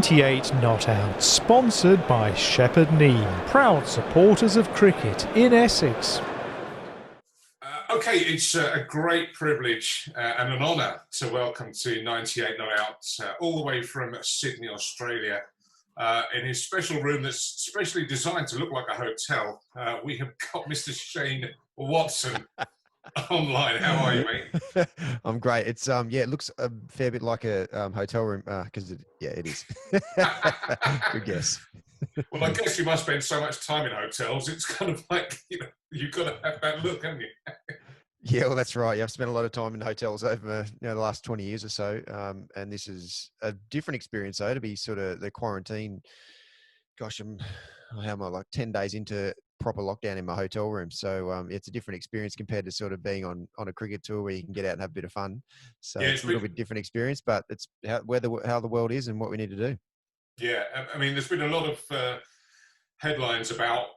98 Not Out, sponsored by Shepherd Neame, proud supporters of cricket in Essex. Okay, it's a great privilege and an honour to welcome to 98 Not Out, all the way from Sydney, Australia, in his special room that's specially designed to look like a hotel. We have got Mr. Shane Watson online. How are you, mate? I'm great. It's it looks a fair bit like a hotel room because it is. Good guess. Well, I guess you must spend so much time in hotels. It's kind of like, you've got to have that look, haven't you? Yeah, well, that's right. Yeah, I've spent a lot of time in hotels over the last 20 years or so, and this is a different experience though, to be sort of the quarantine. Gosh, how am I, like 10 days into proper lockdown in my hotel room? So it's a different experience compared to sort of being on a cricket tour where you can get out and have a bit of fun. So Yeah, it's a little bit different experience, but it's how the world is and what we need to do. Yeah, I mean, there's been a lot of headlines about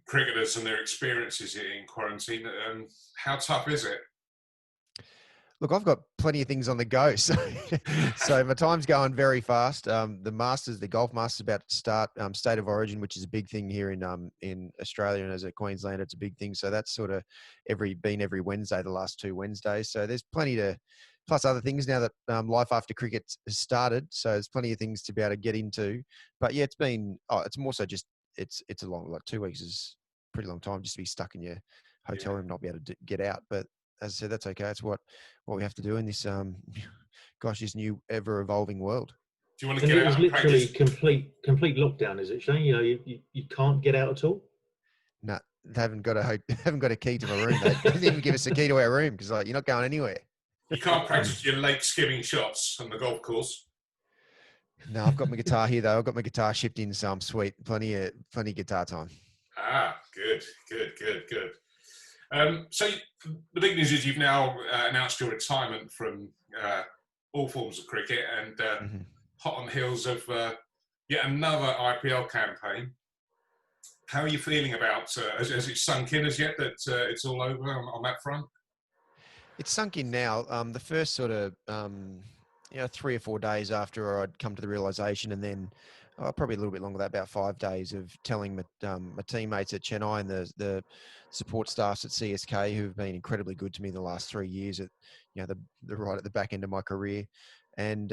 cricketers and their experiences in quarantine. How tough is it? Look, I've got plenty of things on the go, so my time's going very fast. The Golf Masters, about to start. State of Origin, which is a big thing here in Australia, and as a Queenslander, it's a big thing. So that's sort of every Wednesday, the last 2 Wednesdays. So there's plenty to, plus other things now that life after cricket has started. So there's plenty of things to be able to get into. But yeah, it's more so just it's a long, like 2 weeks is a pretty long time just to be stuck in your hotel room, not be able to get out. But as I said, that's okay. It's what we have to do in this, this new ever-evolving world. Do you want to get out? It is literally complete lockdown, is it, Shane? You can't get out at all. No, they haven't got a key to my room. They didn't even give us a key to our room because you're not going anywhere. You can't practice your lake skimming shots on the golf course. No, I've got my guitar here though. I've got my guitar shipped in, so I'm sweet. Plenty of guitar time. Good. So the big news is you've now announced your retirement from all forms of cricket and hot on the heels of yet another IPL campaign. How are you feeling about, has it sunk in as yet that it's all over on that front? It's sunk in now. The first sort of 3 or 4 days after I'd come to the realisation, and then probably a little bit longer than that, about 5 days of telling my teammates at Chennai and the support staffs at CSK, who've been incredibly good to me the last 3 years at the right at the back end of my career, and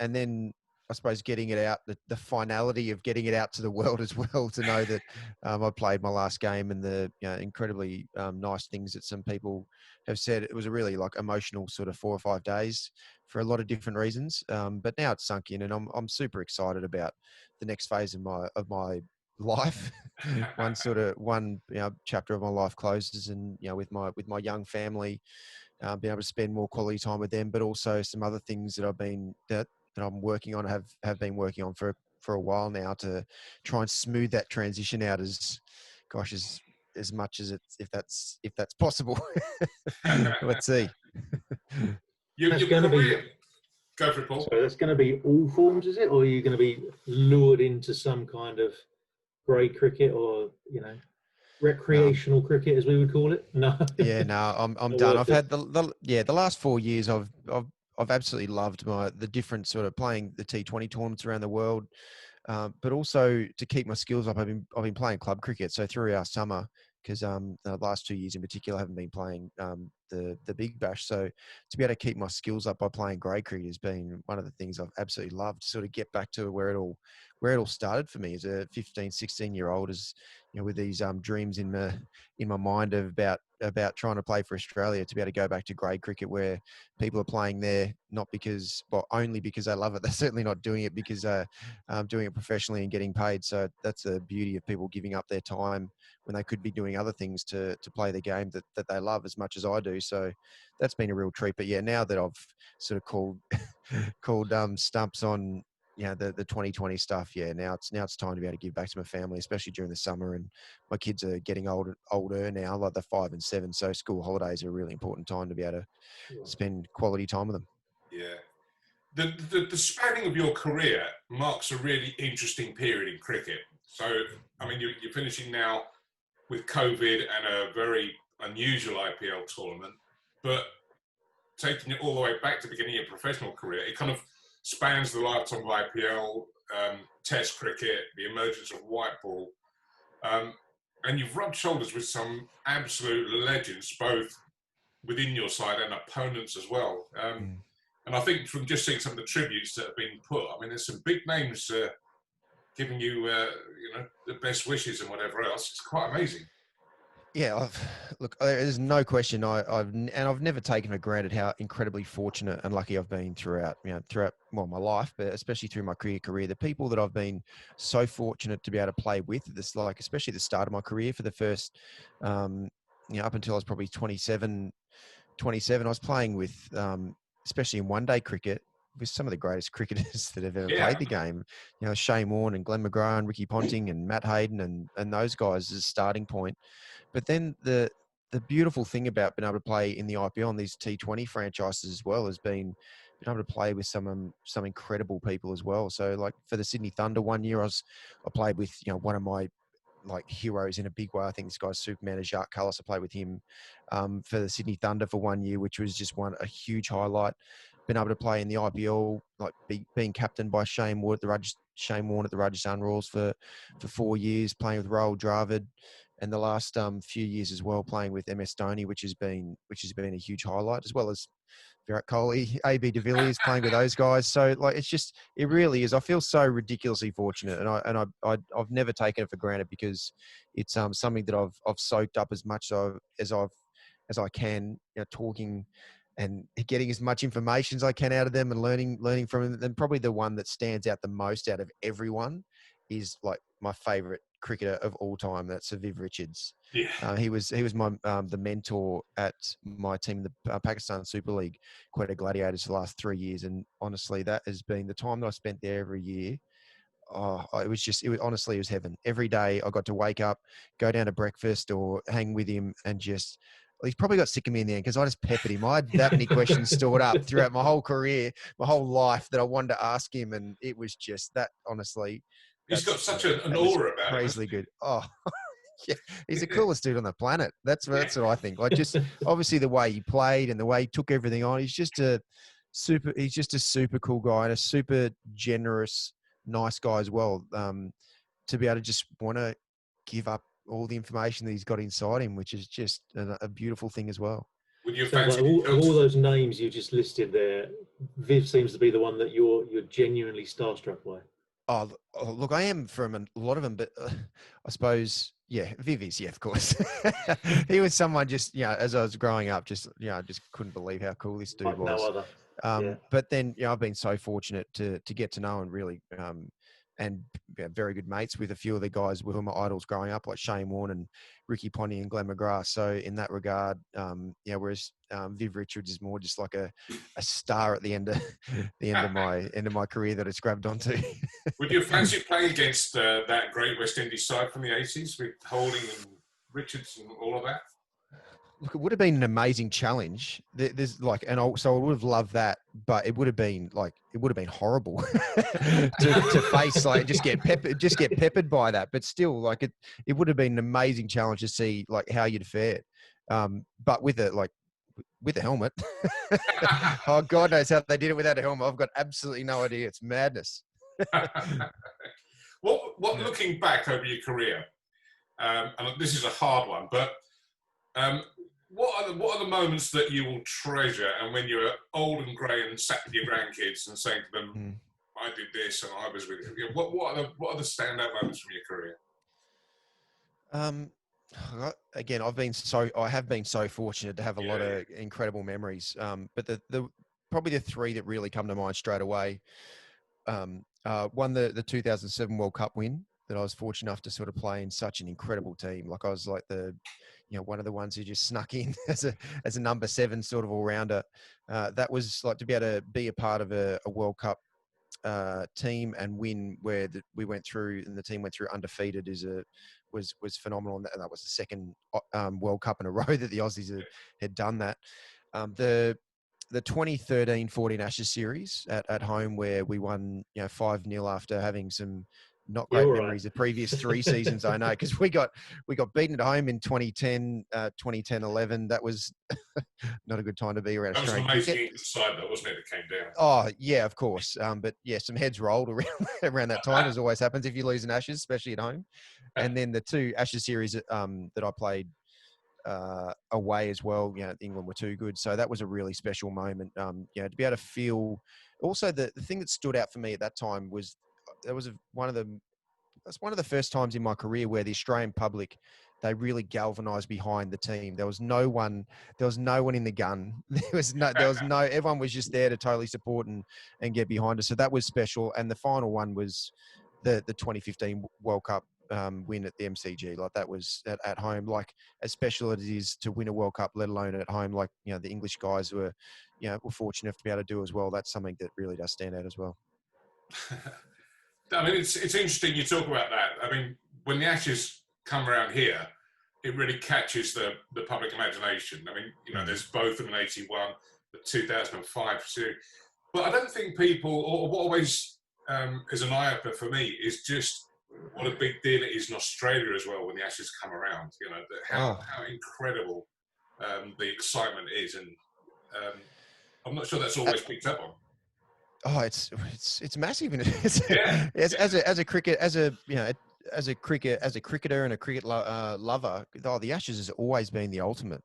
then I suppose getting it out, the finality of getting it out to the world as well, to know that I played my last game, and the incredibly nice things that some people have said. It was a really emotional sort of 4 or 5 days for a lot of different reasons. But now it's sunk in, and I'm super excited about the next phase of my life. one chapter of my life closes, and with my young family, being able to spend more quality time with them, but also some other things that I'm working on, have been working on for a while now, to try and smooth that transition out as much as if that's possible. Let's see. That's going to be. Go for it, Paul. So that's going to be all forms, is it, or are you going to be lured into some kind of grey cricket, or recreational cricket, as we would call it? No. Yeah, no, I'm done. I've had the last 4 years. I've absolutely loved the different sort of playing the T20 tournaments around the world, but also to keep my skills up. I've been playing club cricket, so through our summer, because the last 2 years in particular I haven't been playing the Big Bash. So to be able to keep my skills up by playing grade cricket has been one of the things I've absolutely loved. To sort of get back to where it all started for me as a 15, 16-year-old, as with these dreams in my mind about trying to play for Australia, to be able to go back to grade cricket where people are playing there only because they love it. They're certainly not doing it because they're doing it professionally and getting paid. So that's the beauty of people giving up their time when they could be doing other things to play the game that they love as much as I do. So that's been a real treat. But yeah, now that I've sort of called stumps on the 2020 stuff, now it's time to be able to give back to my family, especially during the summer. And my kids are getting older now, like they're 5 and 7. So school holidays are a really important time to be able to spend quality time with them. Yeah. The spanning of your career marks a really interesting period in cricket. So, I mean, you're finishing now with COVID and a very unusual IPL tournament, but taking it all the way back to the beginning of your professional career, it kind of spans the lifetime of IPL, Test cricket, the emergence of white ball, and you've rubbed shoulders with some absolute legends, both within your side and opponents as well. And I think from just seeing some of the tributes that have been put, I mean, there's some big names giving you, the best wishes and whatever else. It's quite amazing. Yeah, look, there's no question. I've never taken for granted how incredibly fortunate and lucky I've been throughout my life, but especially through my career. The people that I've been so fortunate to be able to play with, especially the start of my career for the first, up until I was probably 27, I was playing with, especially in one-day cricket, with some of the greatest cricketers that have ever played the game. Shane Warne and Glenn McGrath and Ricky Ponting and Matt Hayden and those guys as a starting point. But then the beautiful thing about being able to play in the IPL and these T20 franchises as well has been able to play with some incredible people as well. So like for the Sydney Thunder one year, I played with one of my heroes in a big way. I think this guy's Superman is Jacques Kallis. I played with him for the Sydney Thunder for 1 year, which was just a huge highlight. Been able to play in the IPL, being captained by Shane Warne at the Rajasthan Royals for 4 years, playing with Rahul Dravid, and the last few years as well playing with MS Dhoni, which has been a huge highlight, as well as Virat Kohli, AB de Villiers, playing with those guys. So it really is. I feel so ridiculously fortunate, and I've never taken it for granted, because it's something that I've soaked up as much as I can, talking and getting as much information as I can out of them and learning from them. And probably the one that stands out the most out of everyone is my favourite cricketer of all time. That's Viv Richards. Yeah. He was my the mentor at my team, the Pakistan Super League, Quetta Gladiators, for the last 3 years. And honestly, that has been the time that I spent there every year. It was heaven. Every day I got to wake up, go down to breakfast or hang with him, and he's probably got sick of me in the end, because I just peppered him. I had that many questions stored up throughout my whole career, my whole life, that I wanted to ask him. And it was just that, honestly. He's got such an aura about him. Crazily good. Oh, yeah. He's the coolest dude on the planet. That's what I think. Just obviously the way he played and the way he took everything on. He's just a super cool guy, and a super generous, nice guy as well. To be able to just want to give up all the information that he's got inside him, which is just a beautiful thing as well. Would you fancy all those names you just listed there, Viv seems to be the one that you're genuinely starstruck by? Oh, look, I am from a lot of them, but I suppose, Viv is, of course. He was someone just, as I was growing up, just couldn't believe how cool this dude was. No other. But then, I've been so fortunate to get to know and really, and very good mates with a few of the guys with my idols growing up, like Shane Warne and Ricky Ponting and Glenn McGrath. So in that regard, whereas Viv Richards is more just like a star at the end of my career that it's grabbed onto. Would you fancy playing against that great West Indies side from the 80s with Holding and Richards and all of that? Look, it would have been an amazing challenge. So I would have loved that, but it would have been horrible to face, just get peppered by that. But still, it would have been an amazing challenge to see how you'd fared. But with a helmet. Oh, God knows how they did it without a helmet. I've got absolutely no idea. It's madness. What looking back over your career, and this is a hard one, but what are the moments that you will treasure, and when you're old and grey and sat with your grandkids and saying to them, I did this and I was with you? What are the standout moments from your career? Again, I have been so fortunate to have a lot of incredible memories. But the probably the three that really come to mind straight away. One, the 2007 World Cup win, that I was fortunate enough to sort of play in such an incredible team. I was one of the ones who just snuck in as a number 7 sort of all rounder. That was to be able to be a part of a World Cup team and win, where we went through and the team went through undefeated, was phenomenal. And that was the second World Cup in a row that the Aussies had done that. The 2013-14 Ashes series at home, where we won 5-0 after having some not You're great all right. memories. The previous 3 seasons, I know, because we got beaten at home in 2010-11. That was not a good time to be around That was an Australian amazing cricket. England side, though, wasn't it? That came down. Oh yeah, of course. But yeah, some heads rolled around around that time, as always happens if you lose an Ashes, especially at home. And then the 2 Ashes series that I played away as well, England were too good, so that was a really special moment. To be able to feel. Also, the thing that stood out for me at that time was that's one of the first times in my career where the Australian public, they really galvanised behind the team. There was no one in the gun. Everyone was just there to totally support and get behind us. So that was special. And the final one was the 2015 World Cup win at the MCG. Like that was at home, like as special as it is to win a World Cup, let alone at home. Like, the English guys were fortunate enough to be able to do as well. That's something that really does stand out as well. I mean, it's interesting you talk about that. I mean, when the Ashes come around here, it really catches the public imagination. I mean, there's both of them in 81, the 2005 too. But I don't think people, or what always is an eye-opener for me, is just what a big deal it is in Australia as well when the Ashes come around. How incredible the excitement is. And I'm not sure that's always picked up on. Oh, it's massive, and as a cricketer and a cricket lover. Oh, the Ashes has always been the ultimate.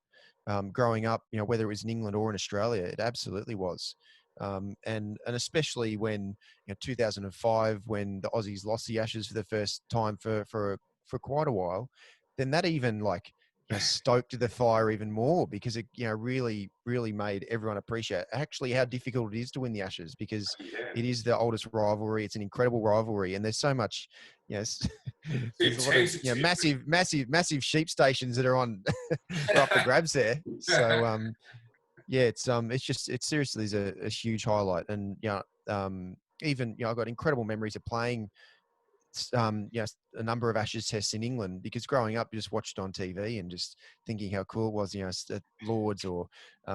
Growing up, whether it was in England or in Australia, it absolutely was. And especially when 2005, when the Aussies lost the Ashes for the first time for quite a while, then that even stoked the fire even more, because it really made everyone appreciate actually how difficult it is to win the Ashes, because it is the oldest rivalry. It's an incredible rivalry, and there's so much there's a lot of massive sheep stations that are on are up for grabs there. So it's seriously is a huge highlight. And even I've got incredible memories of playing a number of Ashes tests in England, because growing up, you just watched it on TV and just thinking how cool it was, at Lords, or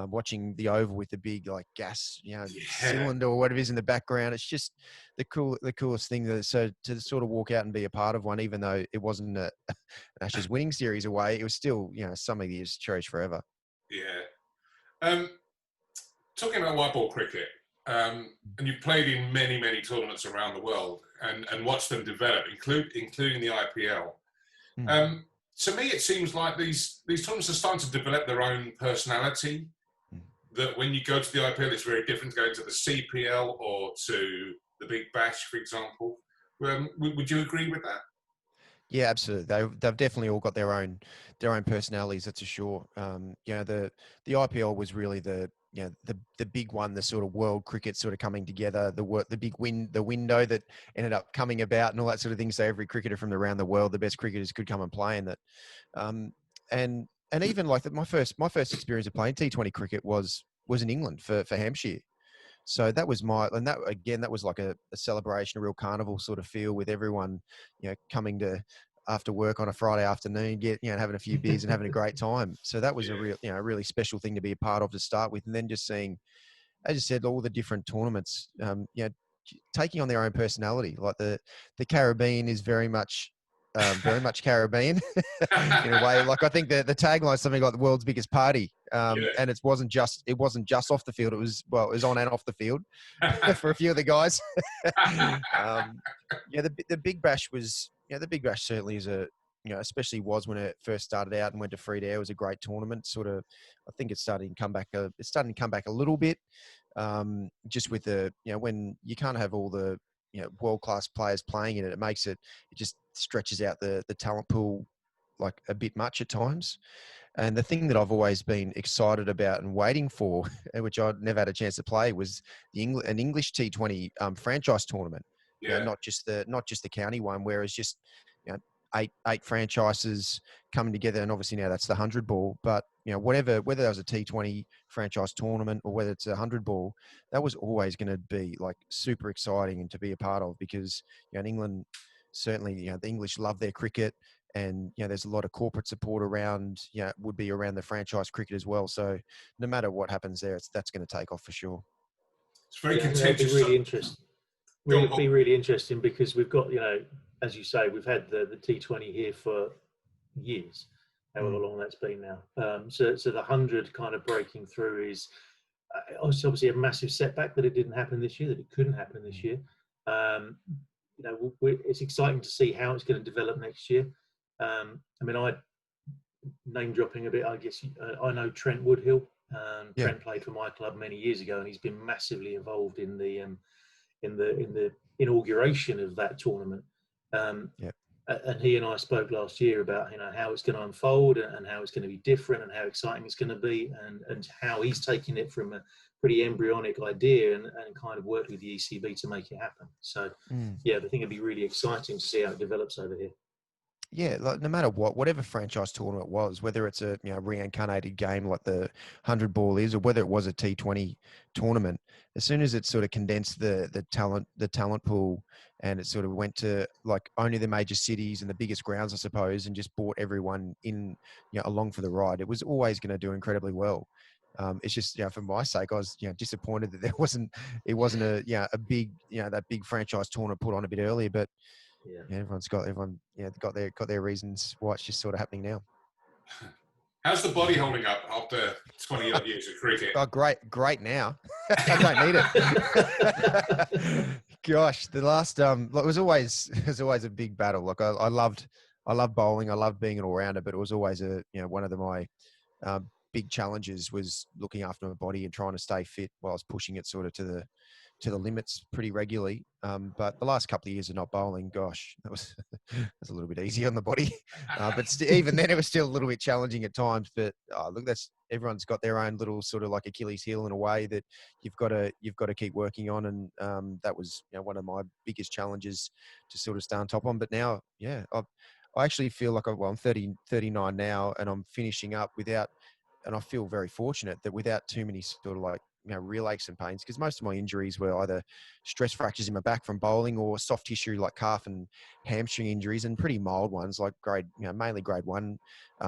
watching the Oval with the big gas, cylinder or whatever it is in the background. It's just the coolest thing. So to sort of walk out and be a part of one, even though it wasn't an Ashes winning series away, it was still, something that you just cherish forever. Yeah. Talking about white ball cricket, and you've played in many, many tournaments around the world and watched them develop, including the IPL. To me, it seems like these tournaments are starting to develop their own personality. That when you go to the IPL, it's very different to going to the CPL or to the Big Bash, for example. Would you agree with that? Yeah, absolutely. They've definitely all got their own personalities. That's for sure. The IPL was really the big one, the sort of world cricket sort of coming together, the big the window that ended up coming about and all that sort of thing. So every cricketer from around the world, the best cricketers could come and play in that. And even my first experience of playing T20 cricket was in England for Hampshire. So that was that was like a celebration, a real carnival sort of feel, with everyone, coming to after work on a Friday afternoon, having a few beers and having a great time. So that was a real, really special thing to be a part of to start with. And then just seeing, as you said, all the different tournaments, taking on their own personality. Like the Caribbean is very much Caribbean in a way. Like I think the tagline is something like the world's biggest party. And it wasn't just off the field. It was on and off the field for a few of the guys. The Big Bash was, the Big Bash certainly is especially was when it first started out and went to free to air, was a great tournament. Sort of, I think it's starting to come back a little bit. Just with the, when you can't have all the, world-class players playing in it, it just stretches out the talent pool like a bit much at times. And the thing that I've always been excited about and waiting for, which I'd never had a chance to play, was an English T20 franchise tournament. Yeah. Not just the county one, whereas just eight franchises coming together, and obviously now that's the 100 ball. But whether that was a T20 franchise tournament or whether it's a 100 ball, that was always going to be like super exciting and to be a part of, because in England, certainly the English love their cricket, and there's a lot of corporate support around. Would be around the franchise cricket as well. So no matter what happens there, that's going to take off for sure. It's very contentious. That'd be really interesting. Be really interesting, because we've got as you say, we've had the T20 here for years, however long that's been now. So the 100 kind of breaking through is obviously a massive setback that it didn't happen this year, that it couldn't happen this year. You know, it's exciting to see how it's going to develop next year. I mean, name dropping a bit, I guess I know Trent Woodhill. Trent played for my club many years ago, and he's been massively involved in the inauguration of that tournament. And he and I spoke last year about, you know, how it's going to unfold and how it's going to be different and how exciting it's going to be, and how he's taking it from a pretty embryonic idea and kind of worked with the ECB to make it happen. So I think it'd be really exciting to see how it develops over here. Yeah, like no matter whatever franchise tournament was, whether it's a reincarnated game like the 100 ball is, or whether it was a T20 tournament, as soon as it sort of condensed the talent pool, and it sort of went to like only the major cities and the biggest grounds, I suppose, and just brought everyone in, along for the ride, it was always going to do incredibly well. It's just, for my sake, I was, disappointed that it wasn't a big, that big franchise tournament put on a bit earlier, but. Yeah, everyone's got got their reasons why it's just sort of happening now. How's the body holding up after 20 odd years of cricket? Oh, great now. I don't need it. Gosh, the last it was always a big battle. Like I loved bowling. I loved being an all rounder, but it was always one of my big challenges was looking after my body and trying to stay fit while I was pushing it sort of to the limits pretty regularly. But the last couple of years of not bowling, gosh, that was a little bit easy on the body. But even then, it was still a little bit challenging at times. But look, everyone's got their own little sort of like Achilles heel in a way that you've got to keep working on. And that was one of my biggest challenges to sort of stay on top on. But now, I actually feel like I'm 39 now, and I'm finishing up and I feel very fortunate that without too many sort of like, real aches and pains, because most of my injuries were either stress fractures in my back from bowling or soft tissue like calf and hamstring injuries, and pretty mild ones like mainly grade 1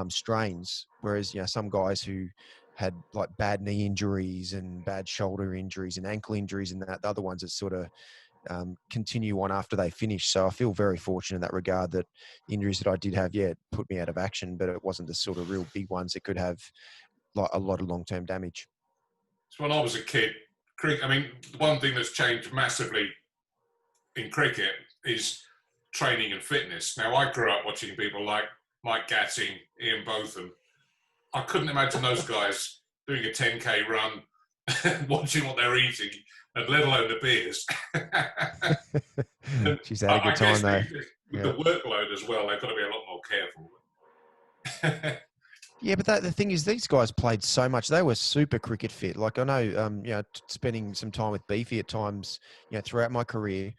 strains. Whereas, some guys who had like bad knee injuries and bad shoulder injuries and ankle injuries and that, the other ones that sort of continue on after they finish. So I feel very fortunate in that regard that the injuries that I did have, put me out of action, but it wasn't the sort of real big ones that could have like a lot of long-term damage. So when I was a kid, cricket, I mean, one thing that's changed massively in cricket is training and fitness. Now, I grew up watching people like Mike Gatting, Ian Botham. I couldn't imagine those guys doing a 10K run, watching what they're eating, and let alone the beers. She's had a good time, though. With the workload as well, they've got to be a lot more careful. Yeah, but the thing is, these guys played so much. They were super cricket fit. Like I know, spending some time with Beefy at times, throughout my career,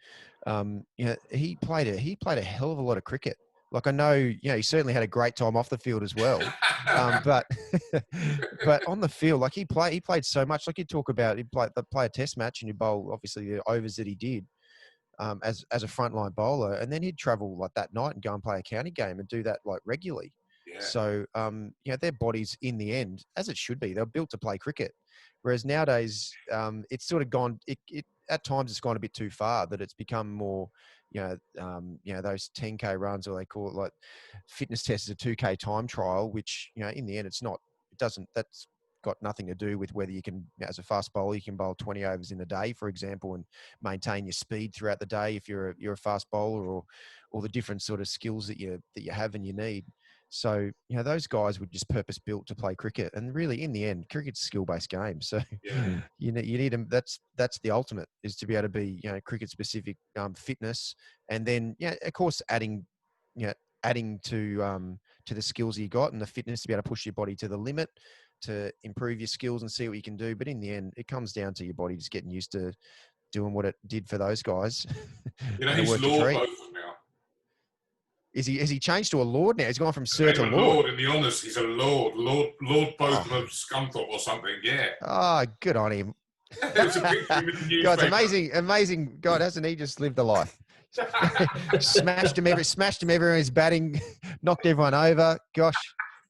he played a hell of a lot of cricket. Like I know, he certainly had a great time off the field as well. But on the field, like he played so much. Like you talk about, he'd play a test match and he'd bowl obviously the overs that he did. As a frontline bowler, and then he'd travel like that night and go and play a county game and do that like regularly. Yeah. So, their bodies in the end, as it should be, they're built to play cricket. Whereas nowadays, it's sort of gone, it at times it's gone a bit too far, that it's become more, those 10K runs, or they call it like fitness test is a 2K time trial, which, in the end, that's got nothing to do with whether you can, as a fast bowler, you can bowl 20 overs in a day, for example, and maintain your speed throughout the day if you're a fast bowler, or the different sort of skills that you have and you need. So, those guys were just purpose built to play cricket. And really, in the end, cricket's a skill-based game. So you need them. That's the ultimate, is to be able to be, cricket-specific fitness. And then, of course, adding to the skills you got and the fitness to be able to push your body to the limit, to improve your skills and see what you can do. But in the end, it comes down to your body just getting used to doing what it did for those guys. He's Lord Botham now. Has he changed to a lord now? He's gone from Sir to Lord. Lord in the honours, he's a Lord Botham of Scunthorpe or something. Yeah. Oh, good on him. It was a picture in the newspaper. God, it's amazing. God, hasn't he just lived a life? smashed him everywhere in his batting, knocked everyone over. Gosh,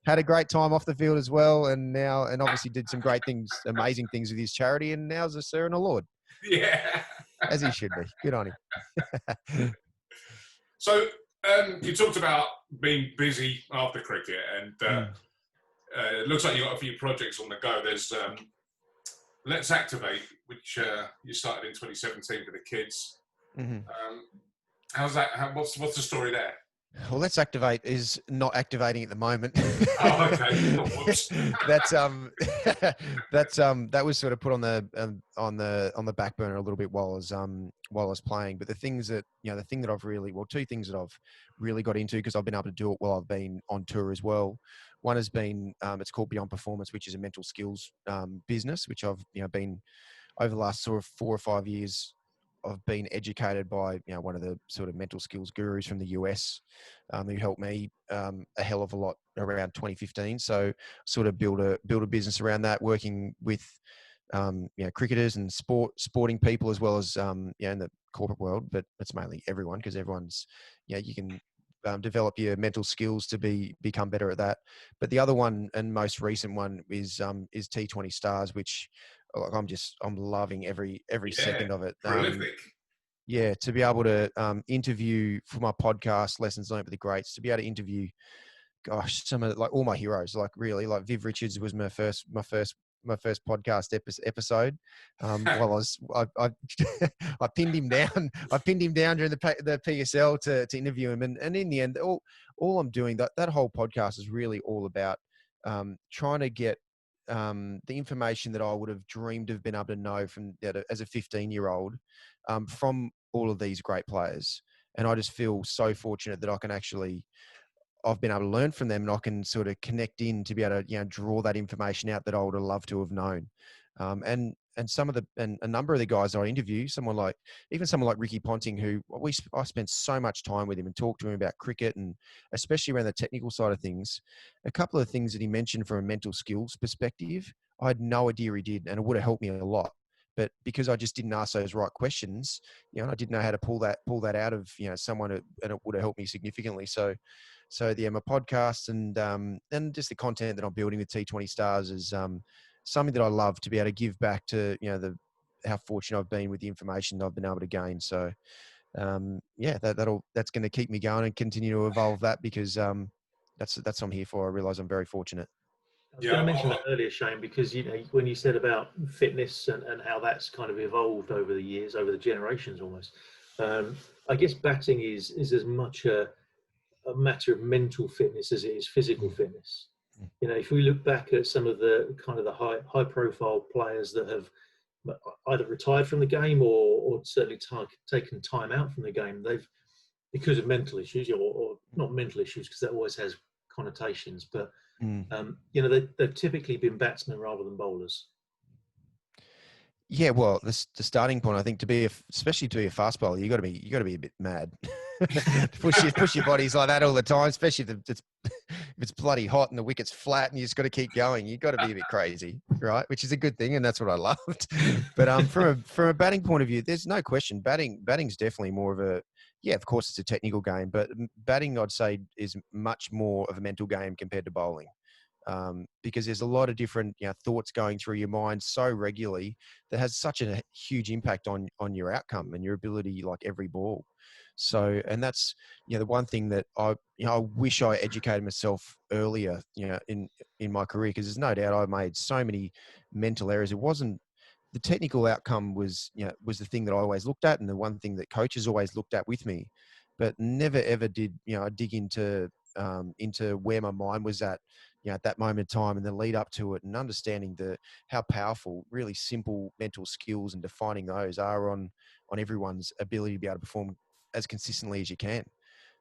had a great time off the field as well, and obviously did some great things, amazing things with his charity, and now's a Sir and a Lord. Yeah. As he should be. Good on him. So you talked about being busy after cricket, and it looks like you've got a few projects on the go. There's Let's Activate, which you started in 2017 for the kids. How's that? What's the story there? Well, Let's Activate is not activating at the moment. Oh, okay. Oh, whoops. That was sort of put on the back burner a little bit while I was playing. But the things that two things that I've really got into, because I've been able to do it while I've been on tour as well. One has been it's called Beyond Performance, which is a mental skills business, which I've been over the last sort of 4 or 5 years. I've been educated by one of the sort of mental skills gurus from the US, who helped me a hell of a lot around 2015. So sort of build a business around that, working with cricketers and sporting people, as well as in the corporate world, but it's mainly everyone, because everyone's you can develop your mental skills to become better at that. But the other one and most recent one is T20 Stars, which I'm loving every second of it. Prolific. To be able to interview for my podcast, Lessons Learned with the Greats, to be able to interview, some of all my heroes, like Viv Richards was my first podcast episode. While I pinned him down. I pinned him down during the PSL to interview him, and in the end, all I'm doing, that whole podcast is really all about trying to get the information that I would have dreamed of being able to know from as a 15-year-old from all of these great players. And I just feel so fortunate that I've been able to learn from them, and I can sort of connect in to be able to draw that information out that I would have loved to have known. And a number of the guys I interview, someone like Ricky Ponting, who I spent so much time with him and talked to him about cricket, and especially around the technical side of things. A couple of things that he mentioned from a mental skills perspective, I had no idea he did, and it would have helped me a lot. But because I just didn't ask those right questions, I didn't know how to pull that out of someone, and it would have helped me significantly. So my podcast and just the content that I'm building with T20 Stars is something that I love to be able to give back to how fortunate I've been with the information I've been able to gain. So that's going to keep me going and continue to evolve that, because that's what I'm here for. I realise I'm very fortunate. I was going to mention that earlier, Shane, because when you said about fitness and how that's kind of evolved over the years, over the generations almost. I guess batting is as much a matter of mental fitness as it is physical fitness. If we look back at some of the kind of the high profile players that have either retired from the game or certainly taken time out from the game, they've, because of mental issues, or not mental issues, because that always has connotations, but they've typically been batsmen rather than bowlers. Yeah, well, the starting point, I think, especially to be a fast bowler, you got to be a bit mad. push your bodies like that all the time, especially if it's bloody hot and the wicket's flat and you just got to keep going. You got to be a bit crazy, right? Which is a good thing, and that's what I loved. But from a batting point of view, there's no question. Batting's definitely more of a, of course it's a technical game, but batting, I'd say, is much more of a mental game compared to bowling. Because there's a lot of different thoughts going through your mind so regularly that has such a huge impact on your outcome and your ability, like every ball. So, and that's the one thing that I wish I educated myself earlier in my career, because there's no doubt I made so many mental errors. It wasn't the technical outcome was the thing that I always looked at, and the one thing that coaches always looked at with me, but never ever did dig into where my mind was at at that moment in time, and the lead up to it, and understanding how powerful really simple mental skills and defining those are on everyone's ability to be able to perform as consistently as you can.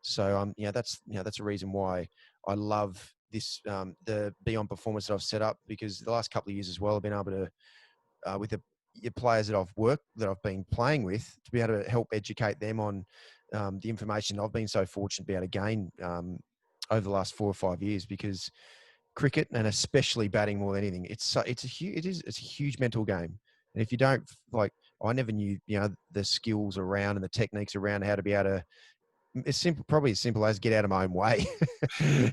So that's a reason why I love this the Beyond Performance that I've set up, because the last couple of years as well I've been able to with the players that I've been playing with, to be able to help educate them on the information I've been so fortunate to be able to gain over the last 4 or 5 years. Because cricket, and especially batting more than anything, it's a huge mental game. And if you don't, I never knew the skills around and the techniques around how to be able to, probably as simple as get out of my own way.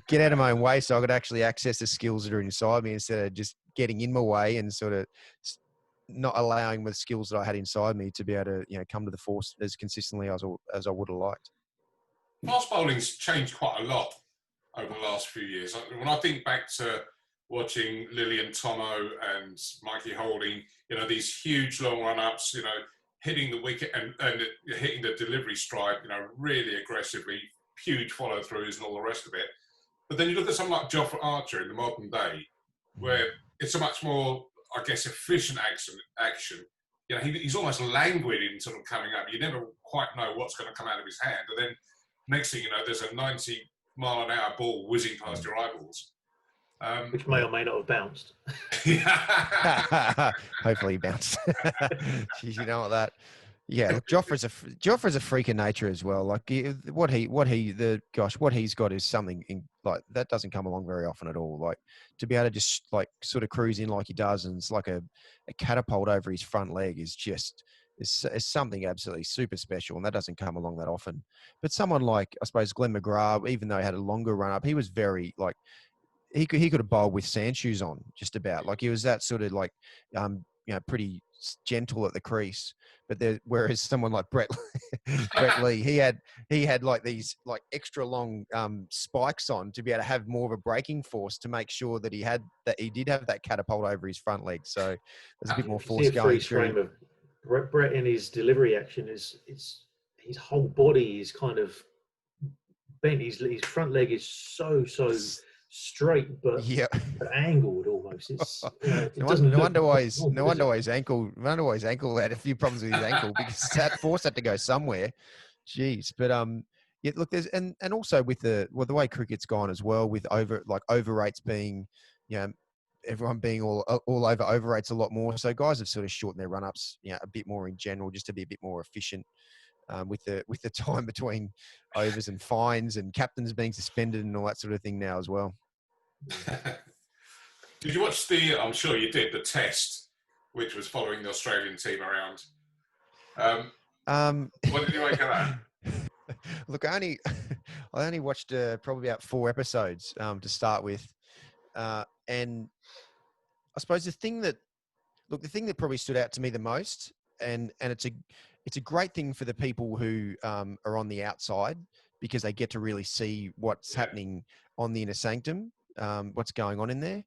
Get out of my own way so I could actually access the skills that are inside me, instead of just getting in my way and sort of not allowing the skills that I had inside me to be able to come to the force as consistently as I would have liked. fast bowling's changed quite a lot over the last few years. When I think back to watching Lillian Tomo and Mikey Holding, these huge long run-ups, hitting the wicket and hitting the delivery stride, really aggressively, huge follow-throughs and all the rest of it. But then you look at something like Jofra Archer in the modern day, where it's a much more, I guess, efficient action. He's almost languid in sort of coming up. You never quite know what's going to come out of his hand. And then next thing you know, there's a 90-mile-an-hour ball whizzing past your eyeballs. Which may or may not have bounced. Hopefully he bounced. Jeez, you know what that? Yeah, look, Jofra's a freak of nature as well. Like what he's got is something like that doesn't come along very often at all. Like to be able to just like sort of cruise in like he does, and it's like a catapult over his front leg is something absolutely super special, and that doesn't come along that often. But someone like I suppose Glenn McGrath, even though he had a longer run up, he was very like. He could have bowled with sand shoes on, just about. Like he was that sort of like, pretty gentle at the crease. But whereas someone like Brett Lee, he had like these like extra long spikes on to be able to have more of a braking force to make sure that he did have that catapult over his front leg. So there's a bit more force going through. Frame of Brett in his delivery action is his whole body is kind of bent. His front leg is so straight, but angled almost. It's, no wonder why his ankle had a few problems with his ankle because that force had to go somewhere. Jeez, but look, there's and also with the way cricket's gone as well, with over rates being, everyone being all over rates a lot more. So guys have sort of shortened their run ups, a bit more in general, just to be a bit more efficient. With the time between overs and fines and captains being suspended and all that sort of thing now as well. Did you watch I'm sure you did, the test, which was following the Australian team around? What did you make of that? Look, I only watched probably about 4 episodes to start with. And I suppose the thing that probably stood out to me the most, and it's a great thing for the people who are on the outside because they get to really see what's happening on the inner sanctum, what's going on in there.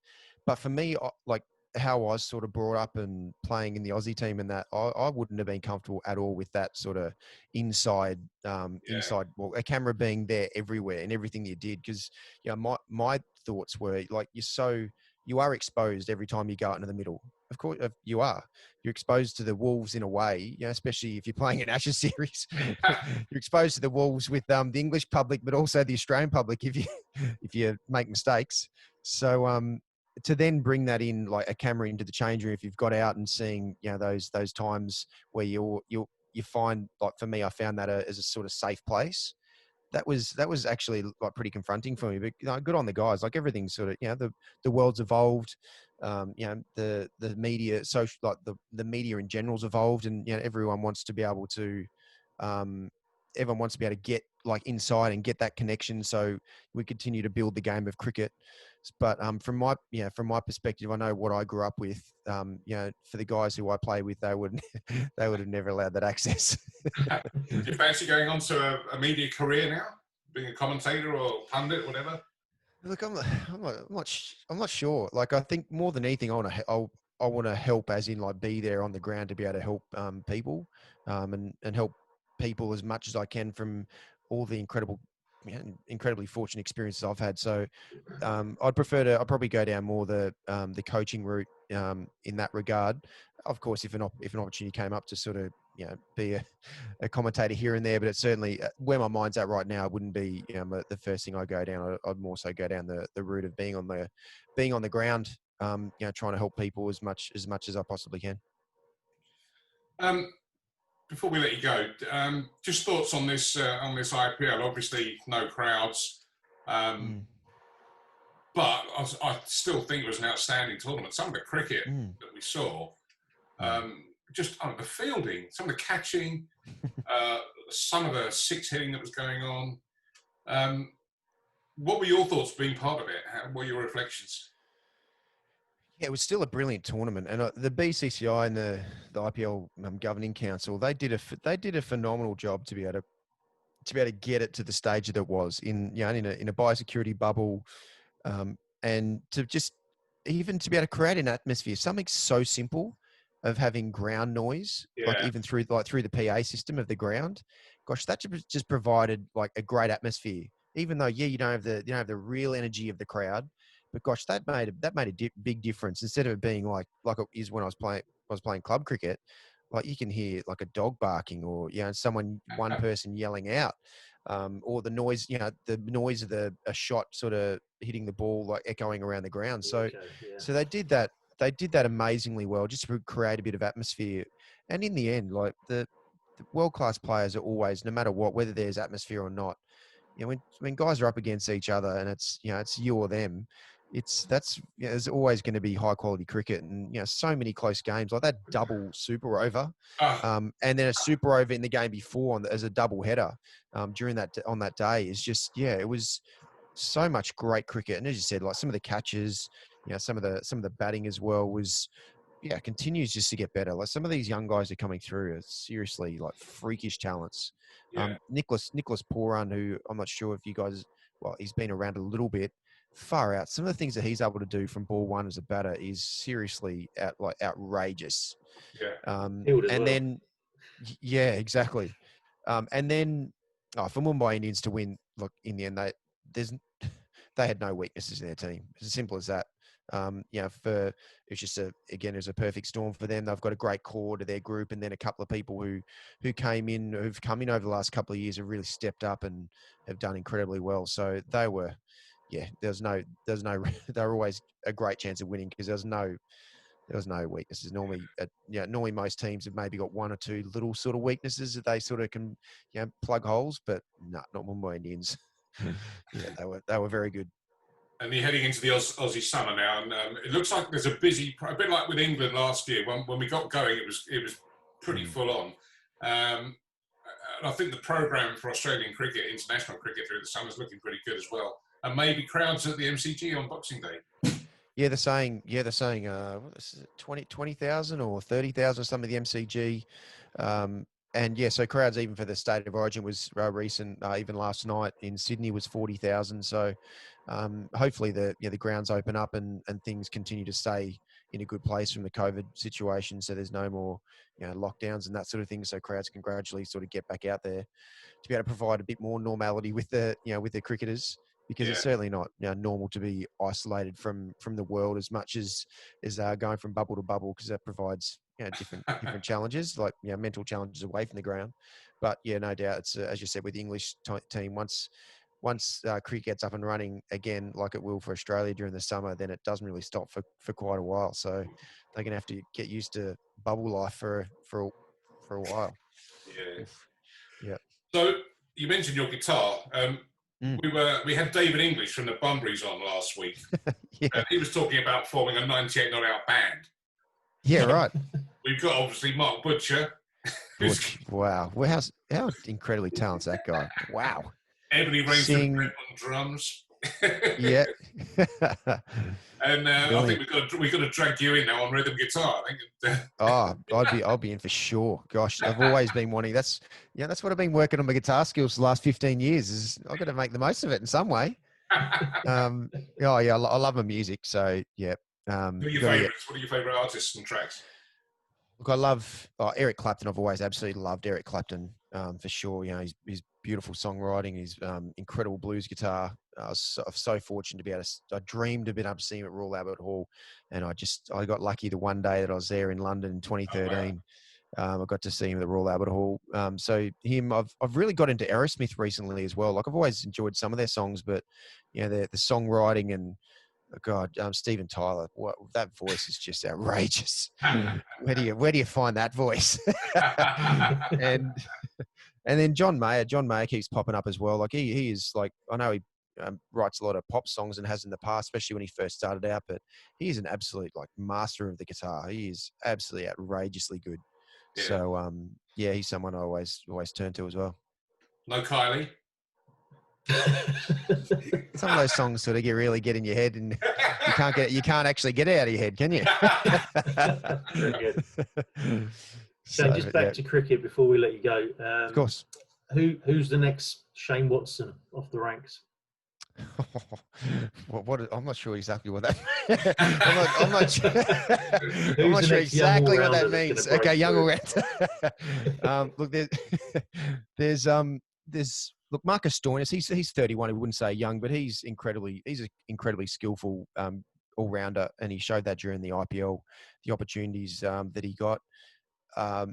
But for me, like how I was sort of brought up and playing in the Aussie team and that, I wouldn't have been comfortable at all with that sort of inside, well, a camera being there everywhere and everything that you did. Because, my thoughts were like, you are exposed every time you go out into the middle. Of course, you are. You're exposed to the wolves in a way, especially if you're playing an Ashes series. You're exposed to the wolves with the English public, but also the Australian public if you make mistakes. So to then bring that in, like a camera into the change room, if you've got out and seeing, those times where you find, like for me, I found that as a sort of safe place. That was actually like pretty confronting for me, but good on the guys. Like everything's sort of, the world's evolved. The media, social, like the media in general's evolved, and everyone wants to be able to, get like inside and get that connection. So we continue to build the game of cricket. But from my perspective, I know what I grew up with. For the guys who I play with, they would have never allowed that access. Do you fancy going on to a media career now, being a commentator or pundit, whatever? Look, I'm not sure. Like, I think more than anything, I want to help, as in like be there on the ground to be able to help people, and help people as much as I can from all the incredibly fortunate experiences I've had. So I'd probably go down more the coaching route in that regard. Of course, if an opportunity came up to sort of be a commentator here and there, but it's certainly where my mind's at right now. It wouldn't be the first thing I go down. I'd more so go down the route of being on the ground, trying to help people as much as I possibly can. Before we let you go, just thoughts on this IPL. Obviously, no crowds, but I still think it was an outstanding tournament. Some of the cricket that we saw, just the fielding, some of the catching, some of the six hitting that was going on. What were your thoughts being part of it? What were your reflections? Yeah, it was still a brilliant tournament, and the BCCI and the IPL governing council, they did a phenomenal job to be able to be able to get it to the stage that it was in, you know, in a biosecurity bubble, and to just even to be able to create an atmosphere, something so simple of having ground noise, like Yeah. even through the PA system of the ground. Gosh, that just provided like a great atmosphere. Even though, yeah, you don't have the real energy of the crowd, but gosh, that made a big difference. Instead of it being like it is when I was playing club cricket, like you can hear like a dog barking, or you know, one person yelling out, or the noise, you know, the noise of a shot sort of hitting the ball, like echoing around the ground. So, Okay, yeah. so they did that. They did that amazingly well, just to create a bit of atmosphere. And in the end, like the world-class players are always, no matter what, whether there's atmosphere or not, you know, when guys are up against each other and it's, you know, it's you or them, you know, there's always going to be high quality cricket. And, you know, so many close games like that double super over, and then a super over in the game before as a double header, on that day is just, yeah, it was so much great cricket. And as you said, like some of the catches, you know, some of the batting as well was, yeah, continues just to get better. Like some of these young guys are coming through are seriously like freakish talents. Yeah. Nicholas Pooran, who I'm not sure if you guys, well, he's been around a little bit, far out. Some of the things that he's able to do from ball one as a batter is seriously outrageous. Yeah. Field as And well. then, yeah, exactly. And then for Mumbai Indians to win, look, in the end, they had no weaknesses in their team. It's as simple as that. You know, it's just it was a perfect storm for them. They've got a great core to their group, and then a couple of people who've come in over the last couple of years have really stepped up and have done incredibly well. So they were, yeah, they were always a great chance of winning because there was no weaknesses. Normally, normally most teams have maybe got one or two little sort of weaknesses that they sort of can, you know, plug holes, but no, not Mumbai Indians. Yeah, they were very good. And you're heading into the Aussie summer now, and it looks like there's a bit like with England last year. When we got going, it was pretty full on. And I think the program for Australian cricket, international cricket through the summer, is looking pretty good as well. And maybe crowds at the MCG on Boxing Day. Yeah, they're saying, what is it, 20,000 or 30,000 or some of the MCG. And yeah, so crowds even for the State of Origin was recent. Even last night in Sydney was 40,000. So hopefully the grounds open up and things continue to stay in a good place from the COVID situation. So there's no more, you know, lockdowns and that sort of thing. So crowds can gradually sort of get back out there to be able to provide a bit more normality with the cricketers. Because it's certainly not, you know, normal to be isolated from the world as much as going from bubble to bubble, because that provides, you know, different challenges, like, you know, mental challenges away from the ground. But yeah, no doubt, it's as you said with the English team, once cricket gets up and running again, like it will for Australia during the summer, then it doesn't really stop for quite a while. So they're going to have to get used to bubble life for a while. Yeah. Oof. Yeah. So you mentioned your guitar. We had David English from the Bunburys on last week. Yeah. And he was talking about forming a 98 not out band. Yeah, right. We've got obviously Mark Butcher. Wow. Well, how incredibly talented that guy. Wow. Ebony Rainsford on drums. Yeah. And I think we've got to drag you in now on rhythm guitar. I think. I'll be in for sure. Gosh, I've always been wanting. That's what I've been working on my guitar skills for the last 15 years. Is I've got to make the most of it in some way. I love my music. So yeah. What are your favourites? What are your favourite artists and tracks? Look, I love Eric Clapton. I've always absolutely loved Eric Clapton, for sure. You know, his beautiful songwriting, his incredible blues guitar. I was so fortunate to be able to. I dreamed of being able to see him at Royal Albert Hall, and I got lucky the one day that I was there in London in 2013. I got to see him at the Royal Albert Hall. So him, I've really got into Aerosmith recently as well. Like I've always enjoyed some of their songs, but you know, the songwriting and Steven Tyler, that voice is just outrageous. Where do you find that voice? and then John Mayer keeps popping up as well. Like he is like, I know he writes a lot of pop songs and has in the past, especially when he first started out, but he is an absolute like master of the guitar. He is absolutely outrageously good. Yeah. So he's someone I always turn to as well. No Kylie. Some of those songs sort of really get in your head, and you can't actually get it out of your head, can you? Very good. So just back to cricket before we let you go. Of course. Who's the next Shane Watson off the ranks? I'm not sure exactly what that. I'm not sure. I'm Who's not the sure next young exactly what that all-rounder that's means. gonna break Okay, young through? all-rounder. Look, there's look, Marcus Stoinis. He's 31. He wouldn't say young, but he's an incredibly skillful all-rounder, and he showed that during the IPL, the opportunities that he got.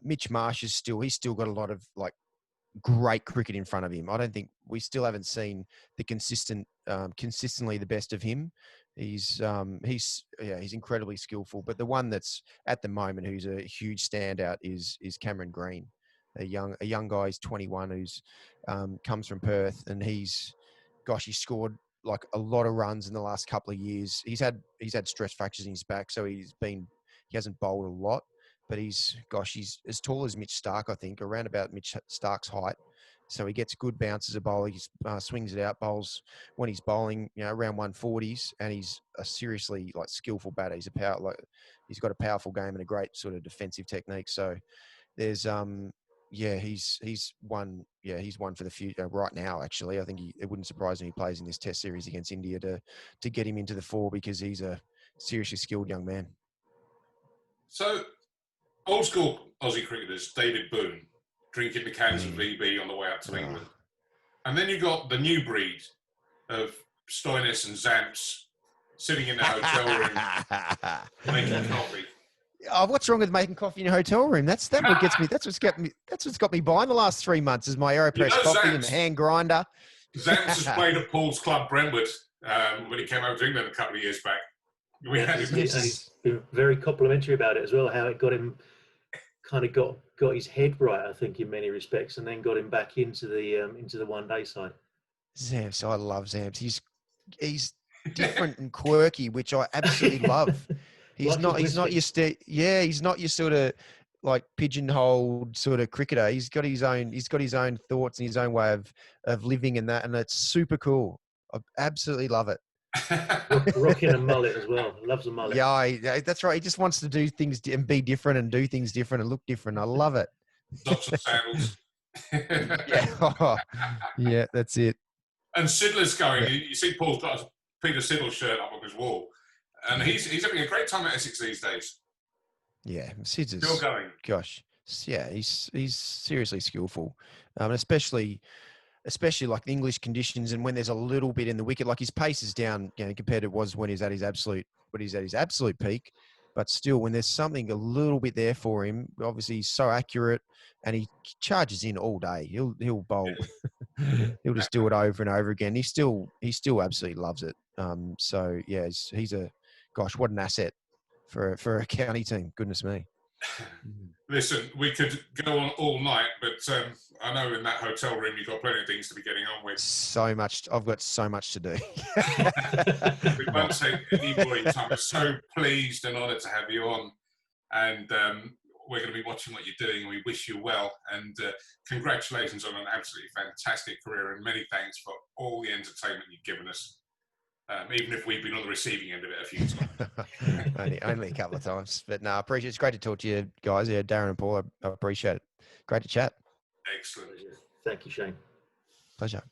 Mitch Marsh he's still got a lot of like great cricket in front of him. I don't think we still haven't seen the consistently the best of him. He's incredibly skillful. But the one that's at the moment who's a huge standout is Cameron Green, a young guy. He's 21, who's comes from Perth, and he scored like a lot of runs in the last couple of years. He's had stress fractures in his back, so he hasn't bowled a lot. But he's as tall as Mitch Stark, I think, around about Mitch Stark's height. So he gets good bounces of bowling. He swings it out, bowls when he's bowling, around 140s, and he's a seriously like skillful batter. He's got a powerful game and a great sort of defensive technique. So there's he's one for the future right now. Actually, I think it wouldn't surprise me if he plays in this Test series against India to get him into the fore, because he's a seriously skilled young man. So, old school Aussie cricketers, David Boone, drinking the cans of VB on the way up to England. And then you got the new breed of Stoinis and Zamps sitting in the hotel room making coffee. Oh, what's wrong with making coffee in a hotel room? That's what gets me. That's what's got me by in the last 3 months is my AeroPress coffee and the hand grinder. Zamps has played at Paul's club Brentwood when he came over to England a couple of years back. He's been very complimentary about it as well, how it got him kind of got his head right, I think, in many respects, and then got him back into the one day side. Zamps, I love Zamps. He's different and quirky, which I absolutely love. He's not your sort of like pigeonholed sort of cricketer. He's got his own thoughts and his own way of living and that, and it's super cool. I absolutely love it. Rocking a mullet as well. Loves a mullet. Yeah, that's right. He just wants to do things and be different and do things different and look different. I love it. Socks and sandals. Yeah, that's it. And Sidler's going. Yeah. You see Paul's got a Peter Siddle shirt up on his wall. And he's having a great time at Essex these days. Yeah, Sid's still going. Gosh, yeah, he's seriously skillful, especially like the English conditions and when there's a little bit in the wicket. Like his pace is down, compared to was when he's at his absolute peak. But still, when there's something a little bit there for him, obviously he's so accurate and he charges in all day. He'll bowl. He'll just do it over and over again. He still absolutely loves it. So yeah, he's what an asset for a county team. Goodness me. Listen, we could go on all night, but I know in that hotel room you've got plenty of things to be getting on with. So much. I've got so much to do. We won't take any more of your time. We're so pleased and honoured to have you on. And we're going to be watching what you're doing, and we wish you well. And congratulations on an absolutely fantastic career, and many thanks for all the entertainment you've given us. Even if we've been on the receiving end of it a few times. only a couple of times. But no, I appreciate it. It's great to talk to you guys. Yeah, Darren and Paul, I appreciate it. Great to chat. Excellent. Thank you, Shane. Pleasure.